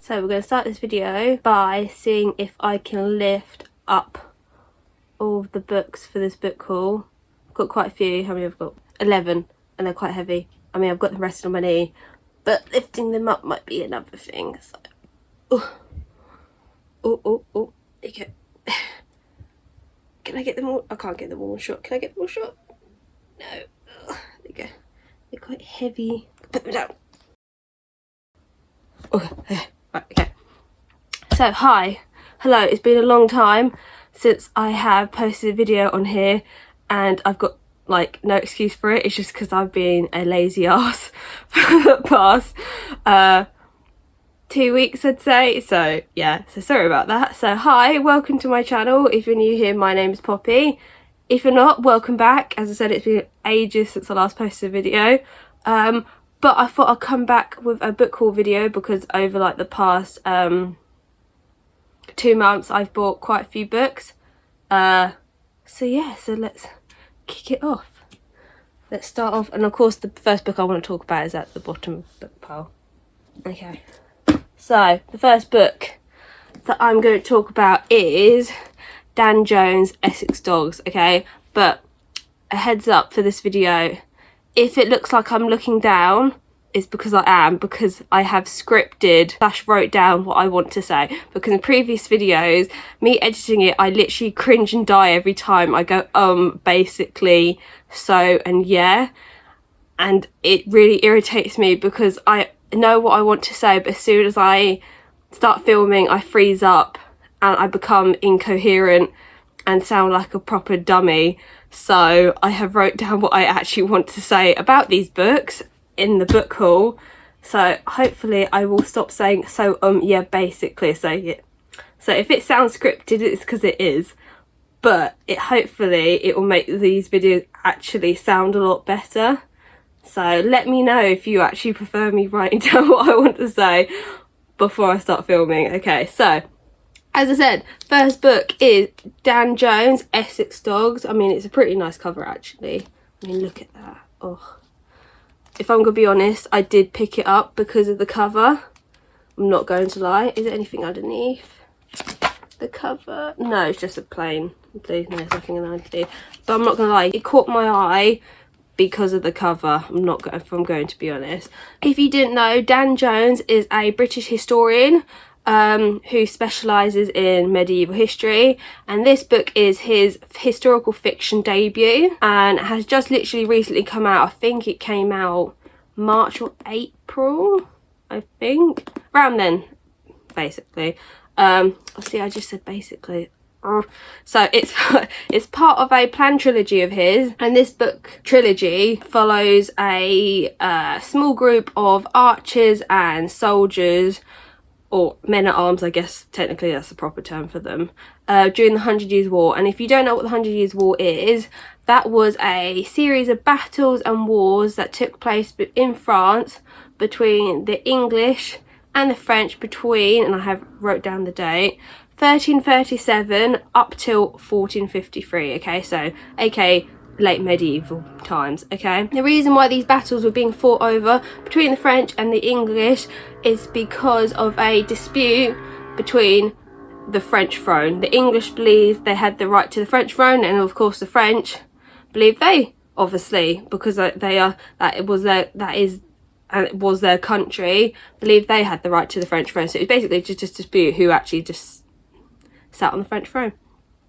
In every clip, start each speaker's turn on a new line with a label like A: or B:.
A: So we're going to start this video by seeing if I can lift up all of the books for this book haul. I've got quite a few. How many have I got? 11, and they're quite heavy. I mean, I've got them resting on my knee, but lifting them up might be another thing. So, oh, there you go. Can I get them all? I can't get them all shot. Can I get them all shot? No. There you go. They're quite heavy. Put them down. Okay. Right, okay. So, hello, it's been a long time since I have posted a video on here, and I've got like no excuse for it. It's just because I've been a lazy ass for the past 2 weeks, I'd say. So yeah, so sorry about that. So hi, welcome to my channel. If you're new here, my name is Poppy. If you're not, welcome back. As I said, it's been ages since I last posted a video, but I thought I'd come back with a book haul video because over like the past 2 months I've bought quite a few books. So yeah, so let's kick it off. Let's start off, and of course the first book I want to talk about is at the bottom of the book pile. Okay, so the first book that I'm going to talk about is Dan Jones' Essex Dogs. Okay, but a heads up for this video, if it looks like I'm looking down, it's because I am, because I have scripted / wrote down what I want to say, because in previous videos, me editing it, I literally cringe and die every time I go basically, so, and yeah, and it really irritates me because I know what I want to say, but as soon as I start filming, I freeze up and I become incoherent and sound like a proper dummy. So I have wrote down what I actually want to say about these books in the book haul, so hopefully I will stop saying yeah, basically. So yeah, so if it sounds scripted, it's because it is, but hopefully it will make these videos actually sound a lot better. So let me know if you actually prefer me writing down what I want to say before I start filming. Okay, so as I said, first book is Dan Jones' Essex Dogs. I mean, it's a pretty nice cover actually. I mean, look at that. Oh, if I'm gonna be honest, I did pick it up because of the cover. I'm not going to lie. Is there anything underneath the cover? No, it's just a plain blue. No, there's nothing underneath. But I'm not gonna lie, it caught my eye because of the cover. If I'm going to be honest. If you didn't know, Dan Jones is a British historian who specialises in medieval history, and this book is his historical fiction debut and has just literally recently come out. I think it came out March or April, I think, around then, basically. See, I just said basically. So it's part of a planned trilogy of his, and this book trilogy follows a small group of archers and soldiers, or men-at-arms, I guess technically that's the proper term for them, during the 100 Years' War. And if you don't know what the 100 Years' War is, that was a series of battles and wars that took place in France between the English and the French between, and I have wrote down the date, 1337 up till 1453. Okay, so aka late medieval times. Okay, the reason why these battles were being fought over between the French and the English is because of a dispute between the French throne. The English believed they had the right to the French throne, and of course the French believed they obviously, because it was their country, believed they had the right to the French throne. So it was basically just a dispute who actually just sat on the French throne.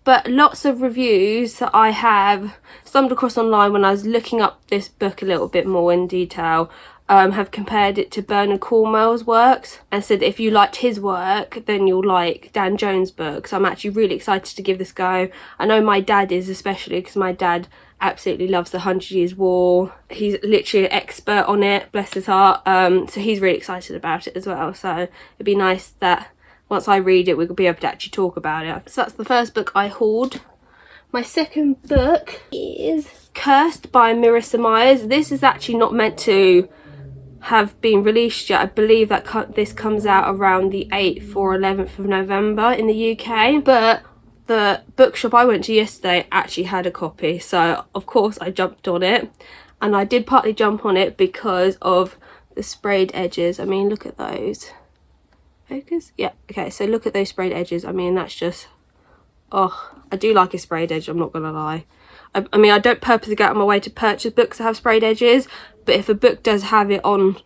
A: But lots of reviews that I have stumbled across online when I was looking up this book a little bit more in detail have compared it to Bernard Cornwell's works and said if you liked his work, then you'll like Dan Jones' books. I'm actually really excited to give this a go. I know my dad is, especially because my dad absolutely loves the 100 Years' War. He's literally an expert on it, bless his heart. So he's really excited about it as well. So it'd be nice that once I read it, we'll be able to actually talk about it. So that's the first book I hauled. My second book is Cursed by Marissa Myers. This is actually not meant to have been released yet. I believe that this comes out around the 8th or 11th of November in the UK. But the bookshop I went to yesterday actually had a copy. So of course I jumped on it. And I did partly jump on it because of the sprayed edges. I mean, look at those. Focus? Yeah, okay, so look at those sprayed edges. I mean, that's just, oh, I do like a sprayed edge, I'm not gonna lie. I mean, I don't purposely go out of my way to purchase books that have sprayed edges, but if a book does have it on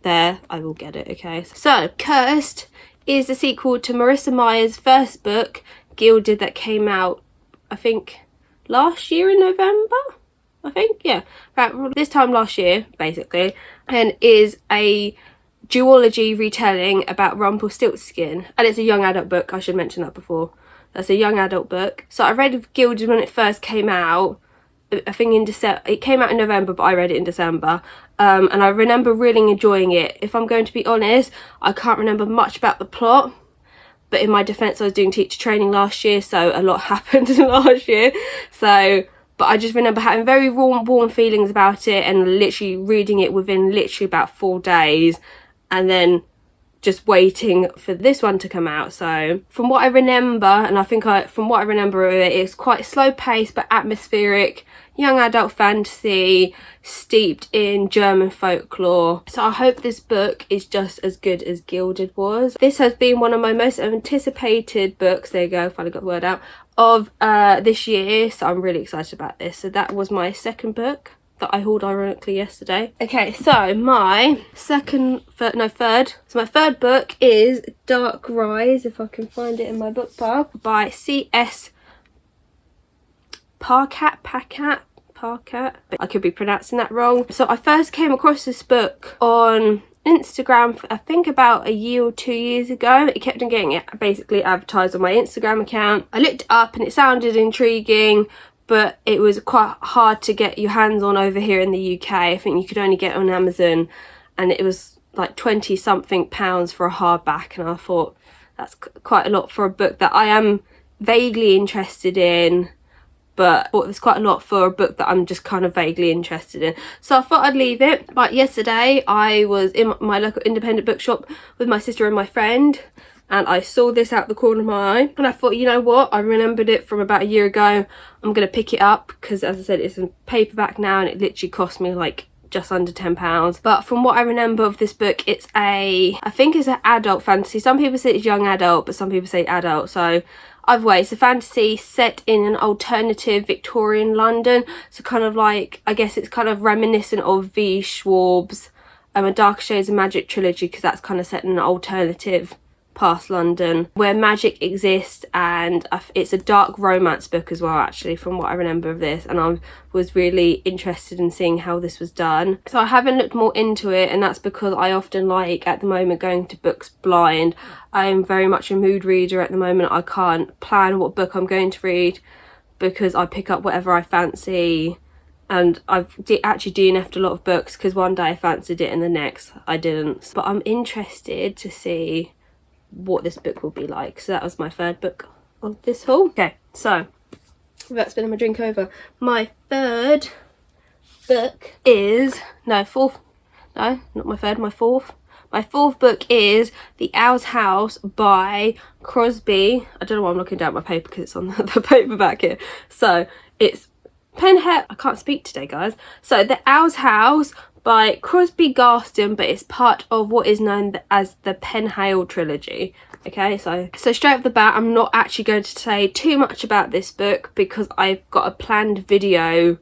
A: there, I will get it, okay? So, Cursed is the sequel to Marissa Meyer's first book, Gilded, that came out, I think, last year in November? I think, yeah, about this time last year, basically, and is a duology retelling about Rumpelstiltskin, and it's a young adult book. I should mention that before. That's a young adult book. So I read Gilded when it first came out, I think in December. It came out in November, but I read it in December, and I remember really enjoying it. If I'm going to be honest, I can't remember much about the plot, but in my defence, I was doing teacher training last year, so a lot happened last year. So, but I just remember having very warm feelings about it, and literally reading it within literally about 4 days, and then just waiting for this one to come out. So from what I remember, and from what I remember of it, it's quite slow paced but atmospheric, young adult fantasy steeped in German folklore. So I hope this book is just as good as Gilded was. This has been one of my most anticipated books, there you go, finally got the word out, of this year, so I'm really excited about this. So that was my second book that I hauled ironically yesterday. Okay, so my third. So my third book is Dark Rise, if I can find it in my book pile, by C.S. Parkat. I could be pronouncing that wrong. So I first came across this book on Instagram, I think about a year or 2 years ago. It kept on getting it basically advertised on my Instagram account. I looked it up and it sounded intriguing, but it was quite hard to get your hands on over here in the UK. I think you could only get it on Amazon, and it was like 20 something pounds for a hardback, and I thought that's quite a lot for a book that I am vaguely interested in, but I thought there's quite a lot for a book that I'm just kind of vaguely interested in. So I thought I'd leave it. But yesterday I was in my local independent bookshop with my sister and my friend, and I saw this out the corner of my eye, and I thought, you know what, I remembered it from about a year ago. I'm going to pick it up because, as I said, it's in paperback now, and it literally cost me like just under £10. But from what I remember of this book, I think it's an adult fantasy. Some people say it's young adult, but some people say adult. So either way, it's a fantasy set in an alternative Victorian London. So kind of like, I guess it's kind of reminiscent of V. Schwab's A Darker Shades of Magic trilogy, because that's kind of set in an alternative past London where magic exists, and it's a dark romance book as well, actually, from what I remember of this, and I was really interested in seeing how this was done. So I haven't looked more into it, and that's because I often like, at the moment, going to books blind. I am very much a mood reader at the moment. I can't plan what book I'm going to read because I pick up whatever I fancy, and I've actually DNF'd a lot of books because one day I fancied it and the next I didn't. But I'm interested to see what this book will be like. So that was my third book of this haul. Okay, so without spilling my drink over, my third book is my fourth book is The Owl's House by Crosby. I don't know why I'm looking down at my paper because it's on the paperback here. So it's Penhale, I can't speak today, guys. So The Owl's House by Crosby Garston, but it's part of what is known as the Penhale Trilogy. Okay, so straight off the bat, I'm not actually going to say too much about this book because I've got a planned video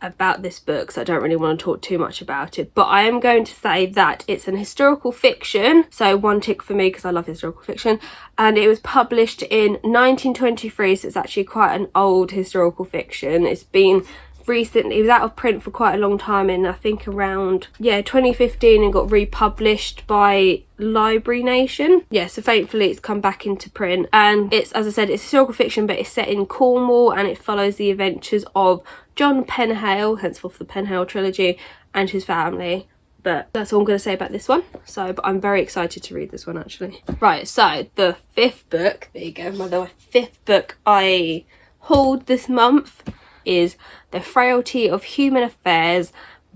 A: about this book, so I don't really want to talk too much about it. But I am going to say that it's an historical fiction, so one tick for me because I love historical fiction, and it was published in 1923, so it's actually quite an old historical fiction. It's been recently, it was out of print for quite a long time, in I think around 2015, and got republished by Library Nation. So thankfully it's come back into print, and it's, as I said, it's historical fiction, but it's set in Cornwall, and it follows the adventures of John Penhale, henceforth the Penhale Trilogy, and his family. But that's all I'm going to say about this one. But I'm very excited to read this one, actually. Right, so the fifth book, there you go, the fifth book I hauled this month is The Frailty of Human Affairs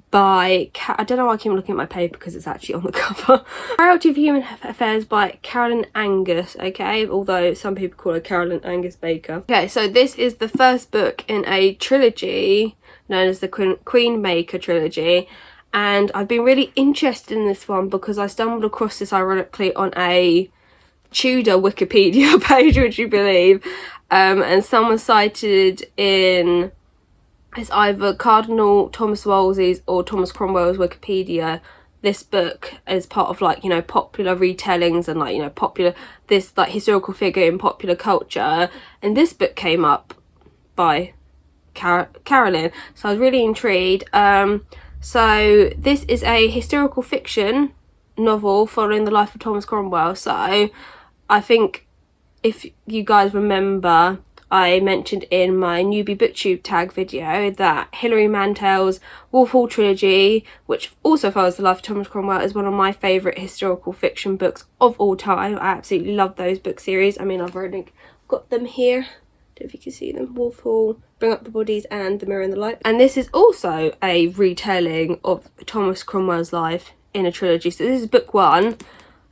A: by, I don't know why I keep looking at my paper because it's actually on the cover. Frailty of Human Affairs by Carolyn Angus, okay? Although some people call her Carolyn Angus Baker. Okay, so this is the first book in a trilogy known as the Queenmaker Trilogy. And I've been really interested in this one because I stumbled across this ironically on a Tudor Wikipedia page, would you believe? And someone cited in, it's either Cardinal Thomas Wolsey's or Thomas Cromwell's Wikipedia, this book as part of like, you know, popular retellings and like, you know, popular, this like historical figure in popular culture. And this book came up by Carolyn, so I was really intrigued. So this is a historical fiction novel following the life of Thomas Cromwell. So I think if you guys remember, I mentioned in my newbie booktube tag video that Hilary Mantel's Wolf Hall Trilogy, which also follows the life of Thomas Cromwell, is one of my favourite historical fiction books of all time. I absolutely love those book series. I mean, I've already got them here. Don't know if you can see them. Wolf Hall, Bring Up the Bodies, and The Mirror and the Light. And this is also a retelling of Thomas Cromwell's life in a trilogy. So this is book one.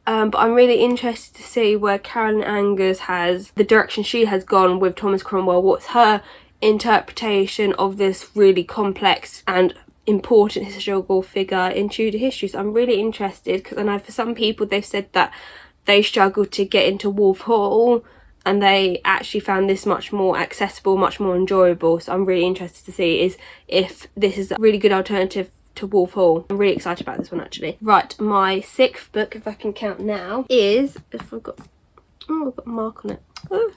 A: But I'm really interested to see where Carolyn Angus has, the direction she has gone with Thomas Cromwell. What's her interpretation of this really complex and important historical figure in Tudor history? So I'm really interested, because I know for some people they've said that they struggled to get into Wolf Hall and they actually found this much more accessible, much more enjoyable. So I'm really interested to see if this is a really good alternative to Wolf Hall. I'm really excited about this one actually. Right, my sixth book, if I can count now, is, if I've got, oh, I've got a mark on it. Oh.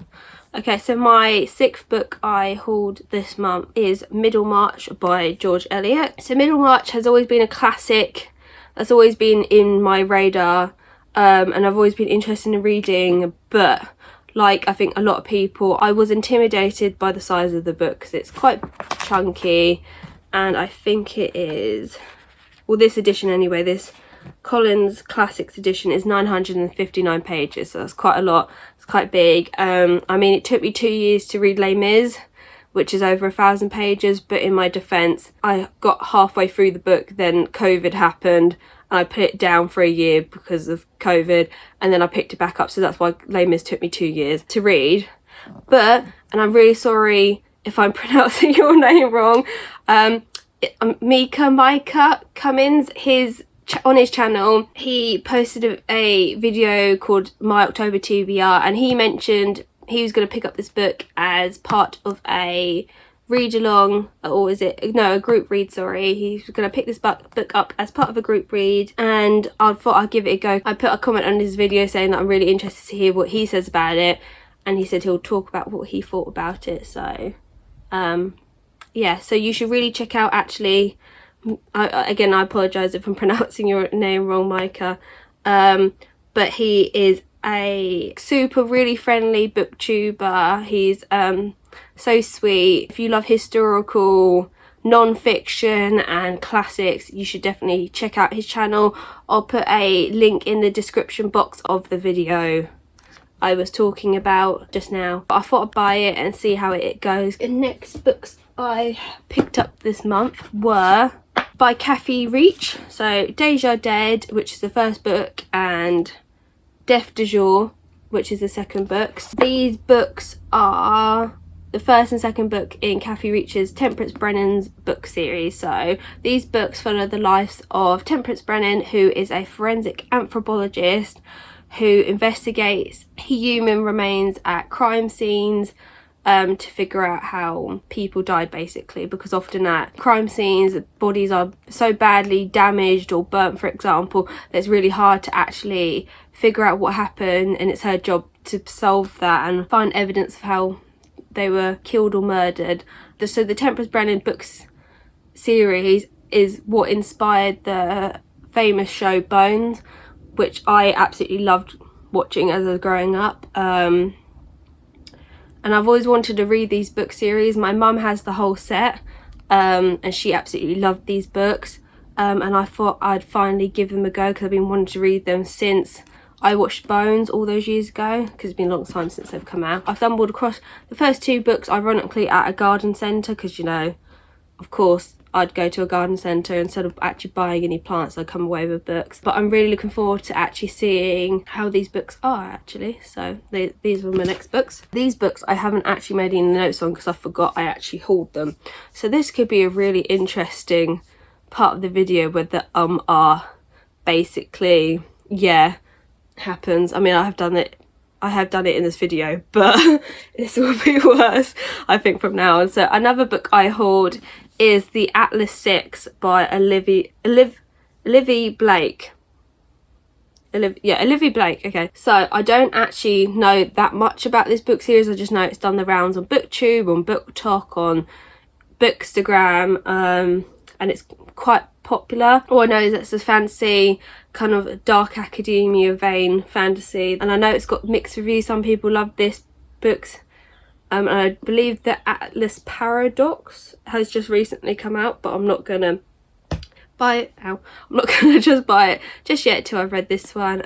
A: Okay, so my sixth book I hauled this month is Middlemarch by George Eliot. So Middlemarch has always been a classic that's always been in my radar, and I've always been interested in reading, but like I think a lot of people, I was intimidated by the size of the book because it's quite chunky. And I think it is, well, this edition anyway, this Collins Classics edition is 959 pages, so that's quite a lot. It's quite big. I mean, it took me 2 years to read Les Mis, which is over 1,000 pages, but in my defence, I got halfway through the book, then COVID happened, and I put it down for a year because of COVID, and then I picked it back up, so that's why Les Mis took me 2 years to read. But, and I'm really sorry if I'm pronouncing your name wrong, Micah Cummins, on his channel, he posted a video called My October TBR, and he mentioned he was going to pick up this book as part of a read along, or is it, no, a group read, sorry. He's going to pick this book up as part of a group read, and I thought I'd give it a go. I put a comment on his video saying that I'm really interested to hear what he says about it, and he said he'll talk about what he thought about it. So yeah, so you should really check out, actually, again, I apologise if I'm pronouncing your name wrong, Micah, but he is a super really friendly booktuber. He's so sweet. If you love historical non-fiction and classics, you should definitely check out his channel. I'll put a link in the description box of the video I was talking about just now. But I thought I'd buy it and see how it goes. The next books I picked up this month were by Kathy Reach. So Deja Dead, which is the first book, and Death de Jours, which is the second book. These books are the first and second book in Kathy Reach's Temperance Brennan's book series. So these books follow the lives of Temperance Brennan, who is a forensic anthropologist who investigates human remains at crime scenes to figure out how people died, basically, because often at crime scenes bodies are so badly damaged or burnt, for example, that it's really hard to actually figure out what happened, and it's her job to solve that and find evidence of how they were killed or murdered. So the Temperance Brennan books series is what inspired the famous show Bones, which I absolutely loved watching as I was growing up. And I've always wanted to read these book series. My mum has the whole set, and she absolutely loved these books. And I thought I'd finally give them a go, because I've been wanting to read them since I watched Bones all those years ago, because it's been a long time since they've come out. I've stumbled across the first two books, ironically, at a garden centre, because, you know, of course, I'd go to a garden centre instead of actually buying any plants. I'd come away with books. But I'm really looking forward to actually seeing how these books are, actually. So these were my next books. These books I haven't actually made any notes on because I forgot I actually hauled them. So this could be a really interesting part of the video where the are basically, yeah, happens. I mean, I have done it I have done it in this video, but this will be worse, I think, from now on. So another book I hold is The Atlas 6 by Olivia Blake. Olivia Blake. Okay, so I don't actually know that much about this book series. I just know it's done the rounds on BookTube, on BookTok, on Bookstagram, and it's quite popular. All I know is it's a fantasy, kind of dark academia vein fantasy, and I know it's got mixed reviews. Some people love this book, and I believe the Atlas Paradox has just recently come out, but I'm not gonna buy it now. I'm not gonna just buy it just yet till I've read this one.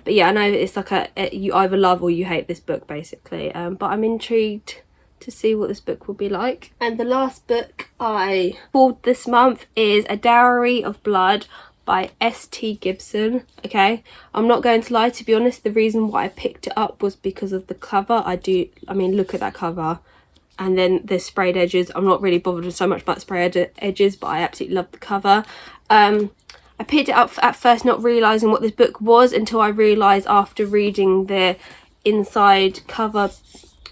A: But yeah, I know it's like you either love or you hate this book, basically. But I'm intrigued to see what this book will be like. And the last book I pulled this month is A Dowry of Blood by S.T. Gibson. Okay, I'm not going to lie, to be honest, the reason why I picked it up was because of the cover. I mean, look at that cover. And then the sprayed edges. I'm not really bothered so much about sprayed edges, but I absolutely love the cover. I picked it up at first not realising what this book was until I realised after reading the inside cover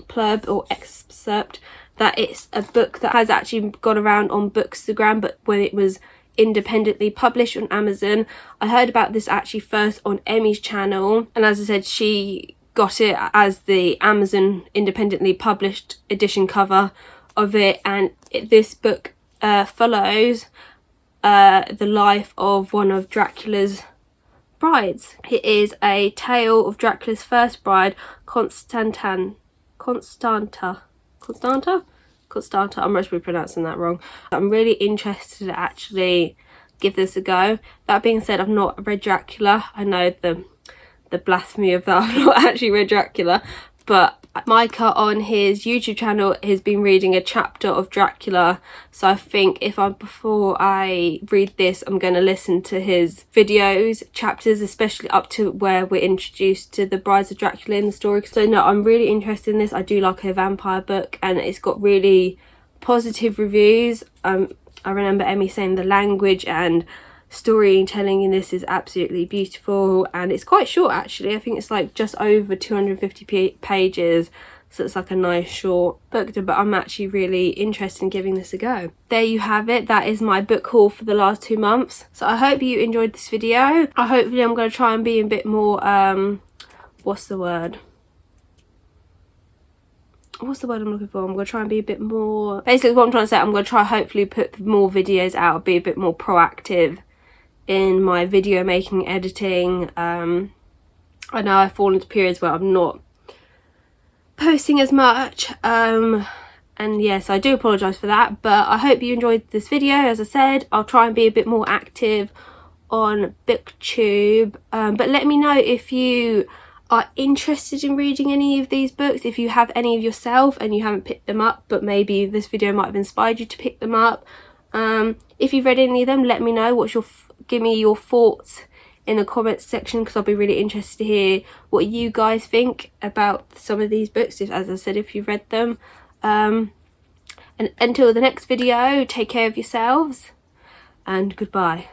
A: blurb or excerpt that it's a book that has actually gone around on Bookstagram, but when it was independently published on Amazon. I heard about this actually first on Emmy's channel, and as I said, she got it as the Amazon independently published edition cover of it, and this book follows the life of one of Dracula's brides. It is a tale of Dracula's first bride, Constanta. I'm must be pronouncing that wrong. I'm really interested to actually give this a go. That being said, I've not read Dracula. I know the blasphemy of that. I've not actually read Dracula, but Micah on his YouTube channel has been reading a chapter of Dracula, so I think before I read this, I'm going to listen to his videos, chapters, especially up to where we're introduced to the brides of Dracula in the story. So no, I'm really interested in this. I do like a vampire book, and it's got really positive reviews. I remember Emmy saying the language and storytelling in this is absolutely beautiful, and it's quite short actually. I think it's like just over 250 pages, so it's like a nice short book, but I'm actually really interested in giving this a go. There you have it. That is my book haul for the last 2 months. So I hope you enjoyed this video. Hopefully I'm going to try and be a bit more what's the word I'm looking for? I'm going to try and be a bit more, basically what I'm trying to say, I'm going to try hopefully put more videos out, be a bit more proactive in my video making, editing. I know I fall into periods where I'm not posting as much, and yes, I do apologise for that, but I hope you enjoyed this video. As I said, I'll try and be a bit more active on BookTube, but let me know if you are interested in reading any of these books, if you have any of yourself and you haven't picked them up, but maybe this video might have inspired you to pick them up. If you've read any of them, let me know. Give me your thoughts in the comments section, because I'll be really interested to hear what you guys think about some of these books, as I said, if you've read them. And until the next video, take care of yourselves and goodbye.